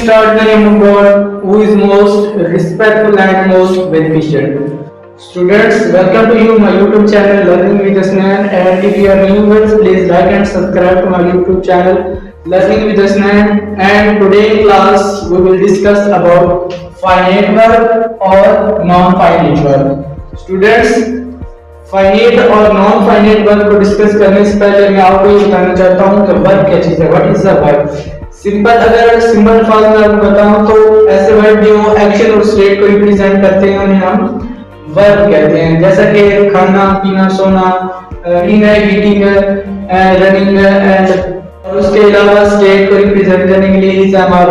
start the name of God, who is most respectful and most beneficent. Students, welcome to you my YouTube channel Learning with Asnan, and if you are new viewers, please like and subscribe to my YouTube channel Learning with Asnan. And today in class we will discuss about finite verb or non-finite verb. Students, finite और non finite verb को discuss करने से पहले मैं आपको ये बताना चाहता हूँ कि वर्ब क्या चीज है, what is a verb. Simple, अगर सिंपल अल्फाज में आपको बताऊं तो ऐसे वर्ब जो एक्शन और स्टेट को रिप्रेजेंट करते हैं उन्हें हम वर्ब कहते हैं, जैसा कि खाना पीना सोना, ईटिंग, रनिंग एंड, और उसके अलावा स्टेट को रिप्रेजेंट करने के लिए इज, एम, आर,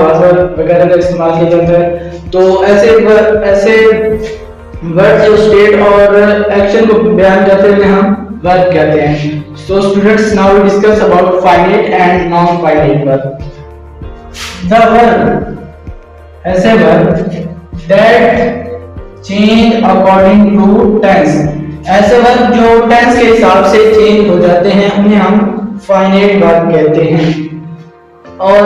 वगैरह का इस्तेमाल किया जाता है। तो ऐसे वर्ब जो स्टेट और एक्शन को बयान करते हैं हम वर्ब कहते हैं। So students, now we discuss about finite and non finite verb. The verb, ऐसे verb that change according to tense, ऐसे वर्ब जो टेंस के हिसाब से चेंज हो जाते हैं उन्हें हम फाइनाइट वर्ब कहते हैं। और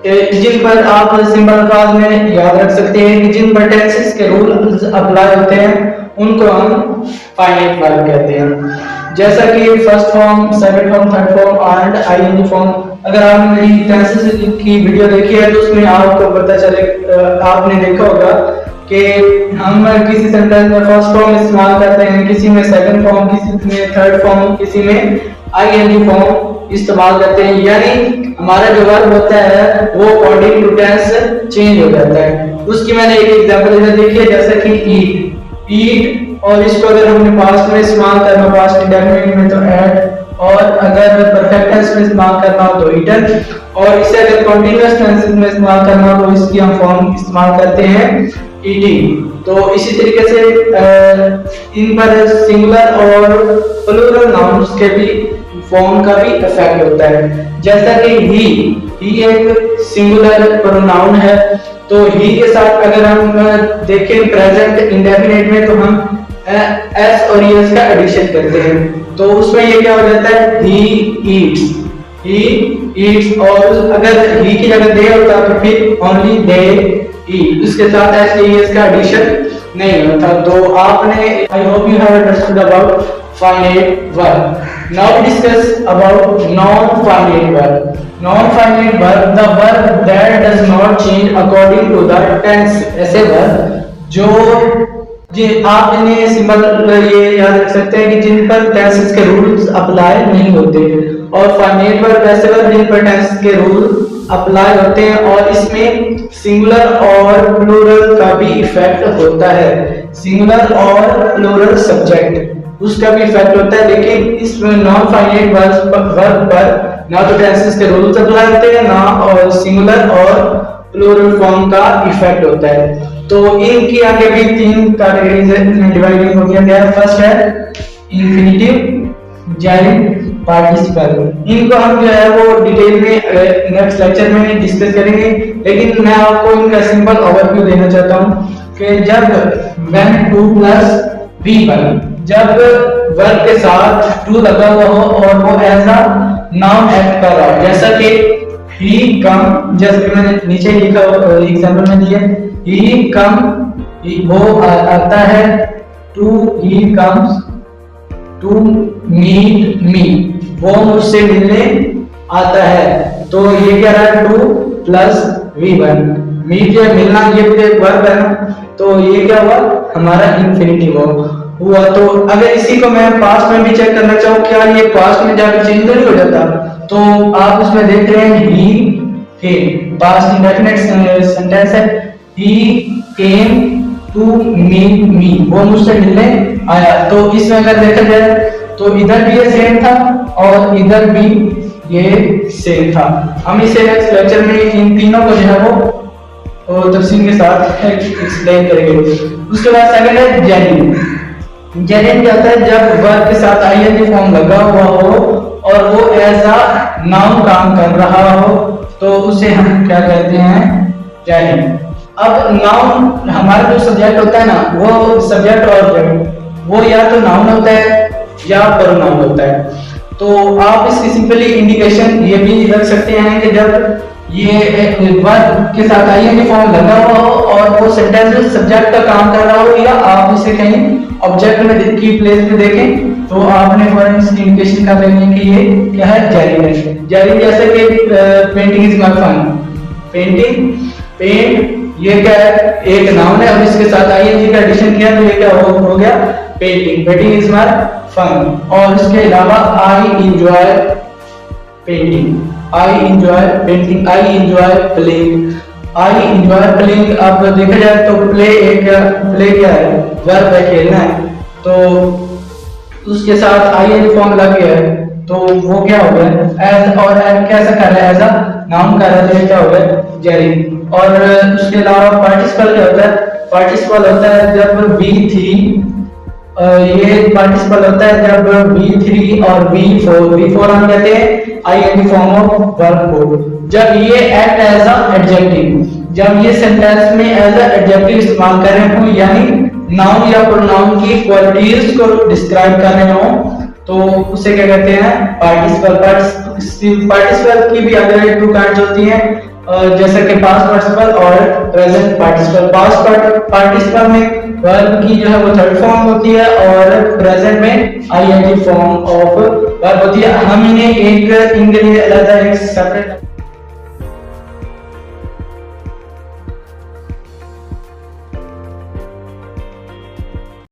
जिन पर आप सिंपल अल्फाज में याद रख सकते हैं कि जिन पर टेंसेस के रूल्स अप्लाई होते हैं उनको हम फाइनाइट वर्ब कहते हैं, जैसा कि first form, second form, third form and ING form. अगर आपने मेरी टेंसेस की वीडियो देखी है तो उसमें आपको पता चले, आपने देखा होगा कि हम किसी सेंटेंस में फर्स्ट फॉर्म इस्तेमाल करते हैं, किसी में सेकंड फॉर्म, किसी में थर्ड फॉर्म, किसी में आईएनजी फॉर्म इस्तेमाल करते हैं। यानी हमारा जो वर्ब होता है वो अकॉर्डिंग टू टेंस चेंज हो जाता है। उसकी मैंने एक एग्जांपल इधर देखी है, जैसा कि ईट, और इसको अगर हमने पास्ट में इस्तेमाल करना, पास्ट इंडेफिनिट में तो एट, और अगर परफेक्ट टेंस में इस्तेमाल करना हो तो ईटन, और इसे अगर कंटीन्यूअस टेंस में इस्तेमाल करना हो तो इसकी हम फॉर्म इस्तेमाल करते हैं ईटिंग। तो इसी तरीके से इन पर सिंगुलर और प्लूरल नाउन्स के भी फॉर्म का भी इफेक्ट होता है, जैसा कि ही एक सिंगुलर प्रोनाउन है, तो ही के साथ अगर हम देखें प्रेजेंट इंडेफिनिट में तो हम एस और ईएस का एडिशन करते हैं, तो उसमें ये क्या हो जाता है, ही ईट्स, और अगर ही की जगह दे होता तो फिर ओनली दे ईट, उसके साथ एस ईएस का एडिशन नहीं होता। तो आपने, I hope you have understood about finite verb. Now we discuss about non-finite verb. Non-finite verb, the verb that does not change according to the tense. ऐसे verb जो आप इन्हें सिंपल ये याद रख सकते हैं कि जिन पर टेंसेस के रूल्स अप्लाई नहीं होते, और फाइनाइट वर्ब ऐसे वर्ब जिन पर टेंसेस के रूल अप्लाई होते हैं और इसमें सिंगुलर और प्लूरल का भी इफेक्ट होता है। सिंगुलर और प्लूरल सब्जेक्ट उसका भी इफेक्ट होता है, लेकिन इसमें नॉन फाइनाइट वर्ब पर ना तो टेंसेस के रूल्स अप्लाई होते हैं, ना और सिंगुलर और प्लूरल फॉर्म का इफेक्ट होता है। तो इनकी आगे भी तीन कैटेगरीज में डिवाइडिंग हो गया है। फर्स्ट है इंफिनिटिव, जेरिड, पार्टिसिपल। इनको हम जो है वो डिटेल में नेक्स्ट लेक्चर में डिस्कस करेंगे, लेकिन मैं आपको इनका सिंपल ओवरव्यू देना चाहता हूँ कि जब when 2 + V1, जब वर्ब के साथ टू लगा हुआ हो और वो एज अ नाउन एक्ट कर रहा हो, जैसा कि ही कम, जैसे कि मैंने नीचे लिखा एग्जांपल में दिया, ही कम, वो आता है, to he comes to meet me, वो मुझसे मिलने आता है। तो ये क्या रहा, 2 + V1, मीट जो मिलना ये भी एक वर्ब है ना, तो ये क्या हुआ, हमारा इंफिनिटिव हुआ। तो अगर इसी को मैं पास्ट में भी चेक करना चाहूँ, क्या ये पास्ट में जाकर चेंज तो नहीं हो जाता, तो आप उसमें देख रहे हैं ही केम, पास्ट इंडेफिनिट सेंटेंस है, ही केम टू मीट मी, वो मुझसे मिलने आया। तो इसमें अगर देखा जाए तो इधर भी ये सेम था और इधर भी ये सेम था। हम इसे नेक्स्ट लेक्चर में इन तीनों को जो है वो तफसील के साथ एक्सप्लेन करेंगे। उसके बाद सेकंड है जेन्युइन। जेन्युइन क्या होता है, जब वर्ब के साथ आईएनजी फॉर्म लगा हुआ हो और वो एज अ नाउन काम कर रहा हो, तो उसे हम क्या कहते हैं, जेन्युइन। अब नाउन, हमारा जो सब्जेक्ट होता है ना, वो सब्जेक्ट और ऑब्जेक्ट वो या तो नाउन होता है या प्रोनाउन होता है। तो आप इसकी सिंपली इंडिकेशन ये भी रख सकते हैं कि जब ये वर्ब के साथ आईएनजी फॉर्म लगा हुआ हो और वो सेंटेंस में सब्जेक्ट का काम कर रहा हो, या आप इसे कहीं ऑब्जेक्ट में की प्लेस पे देखें, तो आपने फौरन इसकी इंडिकेशन कर लेनी है कि ये क्या है, जेरी है। जेरी जैसे कि painting is my fun, painting, paint, ये क्या है, एक नाउन है और इसके साथ आईएनजी का एडिशन किया तो ये क्या हो गया, painting, painting is my fun. और इसके अलावा I enjoy painting, I enjoy painting, I enjoy playing, I enjoy playing. अब देखा जाए तो प्ले एक, प्ले क्या है, वर्ब है, खेलना है, तो उसके साथ आईएनजी फॉर्म लग गया है तो वो क्या हो गया, एज, और कैसा कर रहा है, एज अ नाउन कर रहा है, तो ये क्या हो गया, जेरी। और उसके अलावा पार्टिसिपल क्या होता है, पार्टिसिपल होता है जब B3, ये पार्टिसिपल होता है जब B3 और B4 हम कहते हैं आईएनजी फॉर्म ऑफ वर्ब को, जब ये एक्ट एज अ एडजेक्टिव, जब ये सेंटेंस में एज अ एडजेक्टिव इस्तेमाल कर रहे हो, यानी नाउन या प्रोनाउन की क्वालिटीज को डिस्क्राइब कर रहे हो, तो उसे क्या कहते हैं, पार्टिसिपल। पार्टिसिपल की भी अलग टू काइंड्स होती हैं, जैसे कि पास्ट पार्टिसिपल और प्रेजेंट पार्टिसिपल। पास्ट पार्टिसिपल में वर्ब की जो है वो थर्ड फॉर्म होती है और प्रेजेंट में आईएनजी फॉर्म ऑफ वर्ब होती है। हम इन्हें एक इनके लिए अलग एक सेपरेट